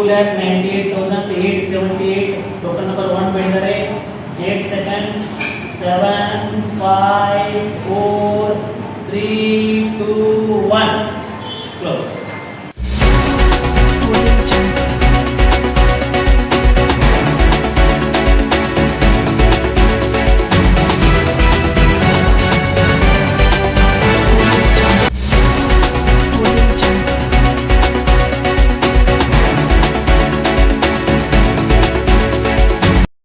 2,98,878. Token number 1 ಬಿಡ್ತಾರೆ. 8 second. 7 5 4 3 2 1 close.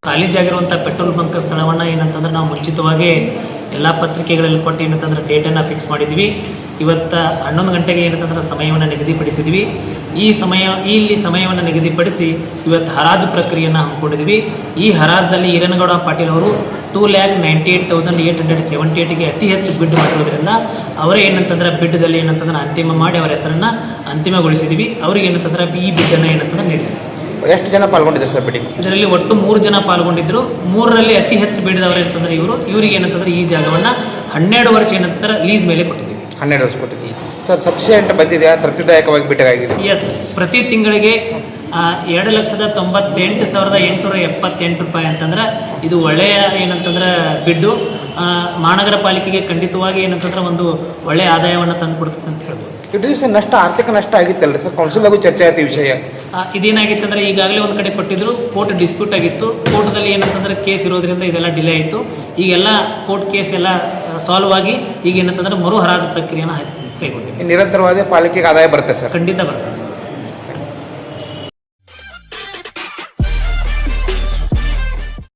ಖಾಲಿ ಜಾಗಿರುವಂಥ petrol bunk ಸ್ಥಳವನ್ನು ಏನಂತಂದ್ರೆ ನಾವು ಮುಂಚಿತವಾಗಿ ಎಲ್ಲ ಪತ್ರಿಕೆಗಳಲ್ಲಿ ಕೊಟ್ಟು ಏನಂತಂದ್ರೆ ಡೇಟನ್ನು ಫಿಕ್ಸ್ ಮಾಡಿದ್ವಿ. ಇವತ್ತು 11 ಗಂಟೆಗೆ ಏನಂತಂದ್ರೆ ಸಮಯವನ್ನು ನಿಗದಿಪಡಿಸಿದ್ವಿ. ಇಲ್ಲಿ ಸಮಯವನ್ನು ನಿಗದಿಪಡಿಸಿ ಇವತ್ತು ಹರಾಜು ಪ್ರಕ್ರಿಯೆಯನ್ನು ಹಮ್ಮಿಕೊಂಡಿದ್ವಿ. ಈ ಹರಾಜಲ್ಲಿ ಈರನಗೌಡ ಪಾಟೀಲ್ ಅವರು 2,98,878ಗೆ ಅತಿ ಹೆಚ್ಚು ಬಿಡ್ ಮಾಡಿರೋದ್ರಿಂದ ಅವರೇ ಏನಂತಂದ್ರೆ ಬಿಡ್ದಲ್ಲಿ ಏನಂತಂದ್ರೆ ಅಂತಿಮ ಮಾಡಿ ಅವರ ಹೆಸರನ್ನು ಅಂತಿಮಗೊಳಿಸಿದ್ವಿ. ಅವ್ರಿಗೆ ಏನಂತಂದ್ರೆ ಈ ಬಿಡ್ಡನ್ನು ಏನಂತಂದ್ರೆ ನೀಡಿದ್ವಿ. ಎಷ್ಟು ಜನ ಪಾಲ್ಗೊಂಡಿದ್ರು ಸರ್ ಬಿಡ್ಡಿಂಗ್? ಇದರಲ್ಲಿ ಒಟ್ಟು 3 ಜನ ಪಾಲ್ಗೊಂಡಿದ್ರು. 3ರಲ್ಲಿ ಅತಿ ಹೆಚ್ಚು ಬಿಡಿದವರು ಏನಂತಂದ್ರೆ ಇವರಿಗೆ ಏನಂತಂದ್ರೆ ಈ ಜಾಗವನ್ನು 12 ವರ್ಷ ಏನಂತಂದ್ರೆ ಲೀಸ್ ಮೇಲೆ ಕೊಟ್ಟಿದ್ದೀವಿ. 12 ವರ್ಷ ಕೊಟ್ಟಿದ್ದೀವಿ ಸರ್. ಸಫಿಷಿಯೆಂಟ್ ಬಂದಿದೆಯಾ? ತೃಪ್ತಿದಾಯಕವಾಗಿ ಬಿಟ್ಟಾಗಿದೆ? ಎಸ್, ಪ್ರತಿ ತಿಂಗಳಿಗೆ 2,98,878 ರೂಪಾಯಿ ಅಂತಂದ್ರೆ ಇದು ಒಳ್ಳೆಯ ಏನಂತಂದ್ರೆ ಬಿಡ್ಡು. ಮಹಾನಗರ ಪಾಲಿಕೆಗೆ ಖಂಡಿತವಾಗಿ ಏನಂತಂದ್ರೆ ಒಂದು ಒಳ್ಳೆಯ ಆದಾಯವನ್ನು ತಂದು ಕೊಡ್ತದೆ ಅಂತ ಹೇಳ್ಬೋದು. ಇದು ಸರ್ ನಷ್ಟ, ಆರ್ಥಿಕ ನಷ್ಟ ಆಗಿತ್ತಲ್ಲ ಸರ್? ಕೌನ್ಸಿಲ್ದಾಗೂ ಚರ್ಚೆ ಆಯ್ತು ಈ ವಿಷಯ. ಇದೇನಾಗಿತ್ತು ಅಂದರೆ ಈಗಾಗಲೇ ಒಂದು ಕಡೆ ಕೊಟ್ಟಿದ್ರು, ಕೋರ್ಟ್ ಡಿಸ್ಪ್ಯೂಟ್ ಆಗಿತ್ತು. ಕೋರ್ಟ್ದಲ್ಲಿ ಏನಂತಂದ್ರೆ ಕೇಸ್ ಇರೋದ್ರಿಂದ ಇದೆಲ್ಲ ಡಿಲೇ ಆಯಿತು. ಈಗೆಲ್ಲ ಕೋರ್ಟ್ ಕೇಸ್ ಎಲ್ಲ ಸಾಲ್ವ್ ಆಗಿ ಈಗ ಏನಂತಂದ್ರೆ ಮರು ಹರಾಜು ಪ್ರಕ್ರಿಯೆಯನ್ನು ಕೈಗೊಂಡಿದೆ. ನಿರಂತರವಾದ ಪಾಲಿಕೆಗೆ ಆದಾಯ ಬರುತ್ತೆ ಸರ್? ಖಂಡಿತ ಬರ್ತದೆ.